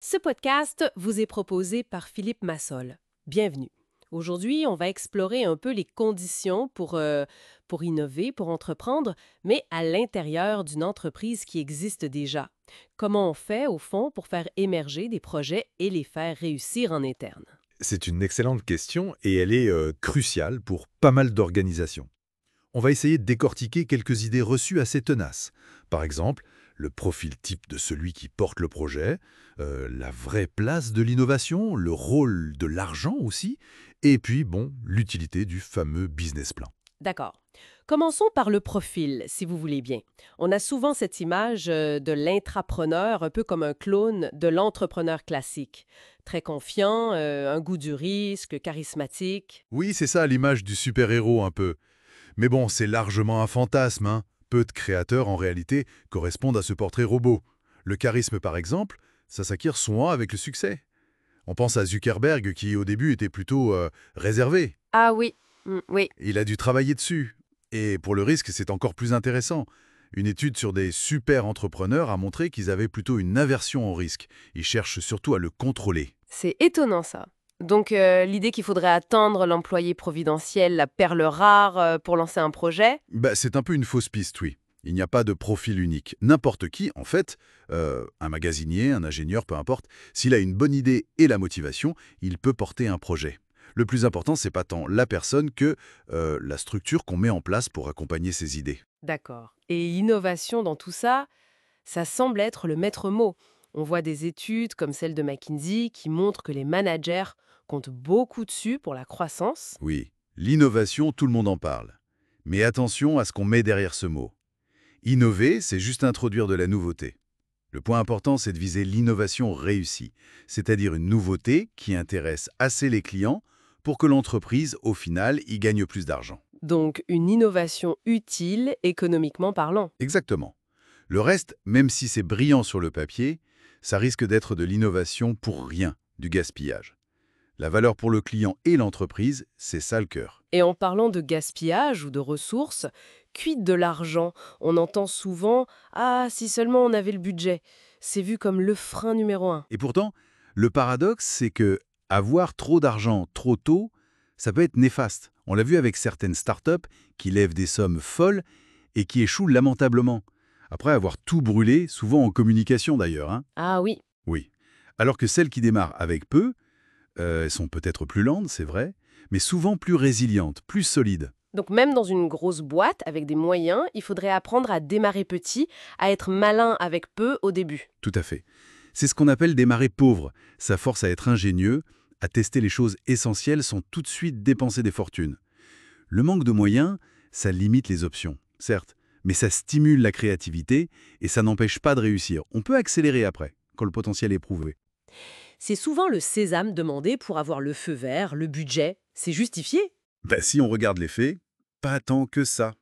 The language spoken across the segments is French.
Ce podcast vous est proposé par Philippe Massol. Bienvenue. Aujourd'hui, on va explorer un peu les conditions pour innover, pour entreprendre, mais à l'intérieur d'une entreprise qui existe déjà. Comment on fait, au fond, pour faire émerger des projets et les faire réussir en interne? C'est une excellente question et elle est cruciale pour pas mal d'organisations. On va essayer de décortiquer quelques idées reçues assez tenaces. Par exemple, le profil type de celui qui porte le projet, la vraie place de l'innovation, le rôle de l'argent aussi, et puis, bon, l'utilité du fameux business plan. D'accord. Commençons par le profil, si vous voulez bien. On a souvent cette image de l'intrapreneur, un peu comme un clone de l'entrepreneur classique. Très confiant, un goût du risque, charismatique. Oui, c'est ça l'image du super-héros un peu. Mais bon, c'est largement un fantasme, hein. Peu de créateurs, en réalité, correspondent à ce portrait robot. Le charisme, par exemple, ça s'acquiert souvent avec le succès. On pense à Zuckerberg qui, au début, était plutôt réservé. Ah oui, oui. Il a dû travailler dessus. Et pour le risque, c'est encore plus intéressant. Une étude sur des super entrepreneurs a montré qu'ils avaient plutôt une aversion au risque. Ils cherchent surtout à le contrôler. C'est étonnant ça. Donc l'idée qu'il faudrait attendre l'employé providentiel, la perle rare, pour lancer un projet. C'est un peu une fausse piste, oui. Il n'y a pas de profil unique. N'importe qui, en fait, un magasinier, un ingénieur, peu importe, s'il a une bonne idée et la motivation, il peut porter un projet. Le plus important, c'est pas tant la personne que la structure qu'on met en place pour accompagner ses idées. D'accord. Et innovation dans tout ça, ça semble être le maître mot. On voit des études comme celle de McKinsey qui montrent que les managers comptent beaucoup dessus pour la croissance. Oui, l'innovation, tout le monde en parle. Mais attention à ce qu'on met derrière ce mot. Innover, c'est juste introduire de la nouveauté. Le point important, c'est de viser l'innovation réussie, c'est-à-dire une nouveauté qui intéresse assez les clients pour que l'entreprise, au final, y gagne plus d'argent. Donc une innovation utile économiquement parlant. Exactement. Le reste, même si c'est brillant sur le papier, ça risque d'être de l'innovation pour rien, du gaspillage. La valeur pour le client et l'entreprise, c'est ça le cœur. Et en parlant de gaspillage ou de ressources, quid de l'argent? On entend souvent «Ah, si seulement on avait le budget». C'est vu comme le frein numéro un. Et pourtant, le paradoxe, c'est que avoir trop d'argent trop tôt, ça peut être néfaste. On l'a vu avec certaines startups qui lèvent des sommes folles et qui échouent lamentablement. Après avoir tout brûlé, souvent en communication d'ailleurs, hein. Ah oui. Oui. Alors que celles qui démarrent avec peu, elles sont peut-être plus lentes, c'est vrai, mais souvent plus résilientes, plus solides. Donc même dans une grosse boîte avec des moyens, il faudrait apprendre à démarrer petit, à être malin avec peu au début. Tout à fait. C'est ce qu'on appelle démarrer pauvre. Ça force à être ingénieux, à tester les choses essentielles sans tout de suite dépenser des fortunes. Le manque de moyens, ça limite les options, certes, mais ça stimule la créativité et ça n'empêche pas de réussir. On peut accélérer après, quand le potentiel est prouvé. C'est souvent le sésame demandé pour avoir le feu vert, le budget. C'est justifié. Si on regarde les faits, pas tant que ça.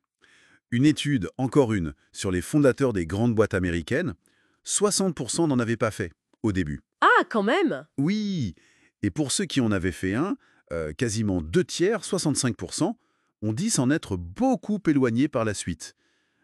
Une étude, encore une, sur les fondateurs des grandes boîtes américaines, 60% n'en avaient pas fait, au début. Ah, quand même. Oui, et pour ceux qui en avaient fait un, quasiment 2 tiers, 65%, ont dit s'en être beaucoup éloignés par la suite.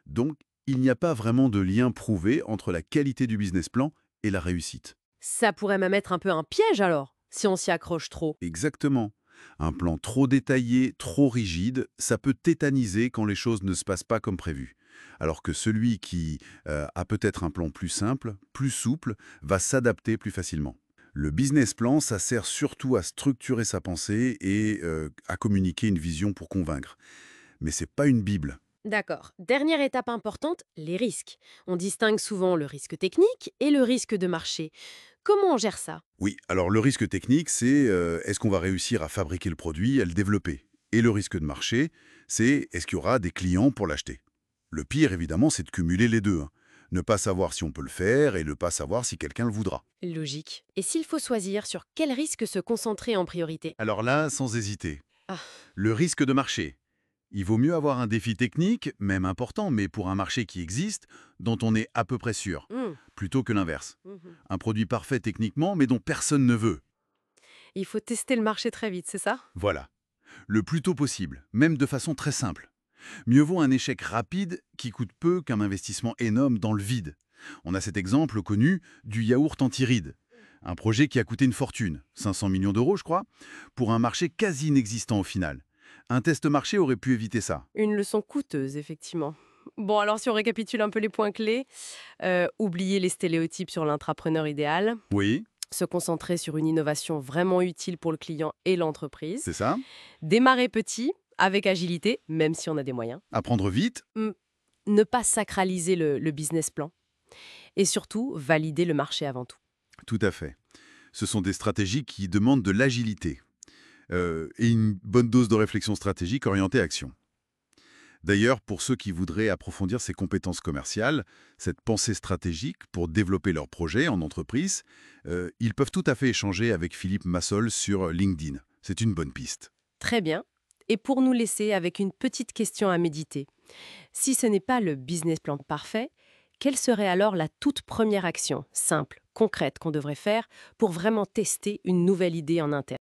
Donc, il n'y a pas vraiment de lien prouvé entre la qualité du business plan et la réussite. Ça pourrait même être un peu un piège alors, si on s'y accroche trop. Exactement. Un plan trop détaillé, trop rigide, ça peut tétaniser quand les choses ne se passent pas comme prévu. Alors que celui qui a peut-être un plan plus simple, plus souple, va s'adapter plus facilement. Le business plan, ça sert surtout à structurer sa pensée et à communiquer une vision pour convaincre. Mais c'est pas une bible. D'accord. Dernière étape importante, les risques. On distingue souvent le risque technique et le risque de marché. Comment on gère ça? Oui, alors le risque technique, c'est est-ce qu'on va réussir à fabriquer le produit, à le développer. Et le risque de marché, c'est est-ce qu'il y aura des clients pour l'acheter. Le pire, évidemment, c'est de cumuler les deux, hein. Ne pas savoir si on peut le faire et ne pas savoir si quelqu'un le voudra. Logique. Et s'il faut choisir sur quel risque se concentrer en priorité? Alors là, sans hésiter, Ah, le risque de marché. Il vaut mieux avoir un défi technique, même important, mais pour un marché qui existe, dont on est à peu près sûr, hmm, plutôt que l'inverse. mhm. Un produit parfait techniquement, mais dont personne ne veut. Il faut tester le marché très vite, c'est ça? Voilà. Le plus tôt possible, même de façon très simple. Mieux vaut un échec rapide qui coûte peu qu'un investissement énorme dans le vide. On a cet exemple connu du yaourt anti-rides. Un projet qui a coûté une fortune, 500 millions d'euros je crois, pour un marché quasi inexistant au final. Un test marché aurait pu éviter ça. Une leçon coûteuse, effectivement. Bon, alors si on récapitule un peu les points clés, oublier les stéréotypes sur l'intrapreneur idéal, Oui, se concentrer sur une innovation vraiment utile pour le client et l'entreprise, c'est ça. démarrer petit, avec agilité, même si on a des moyens, Apprendre vite, ne pas sacraliser le business plan, et surtout valider le marché avant tout. tout à fait. Ce sont des stratégies qui demandent de l'agilité et une bonne dose de réflexion stratégique orientée action. D'ailleurs, pour ceux qui voudraient approfondir ces compétences commerciales, cette pensée stratégique pour développer leur projet en entreprise, ils peuvent tout à fait échanger avec Philippe Massol sur LinkedIn. C'est une bonne piste. Très bien. Et pour nous laisser avec une petite question à méditer, si ce n'est pas le business plan parfait, quelle serait alors la toute première action, simple, concrète, qu'on devrait faire pour vraiment tester une nouvelle idée en interne?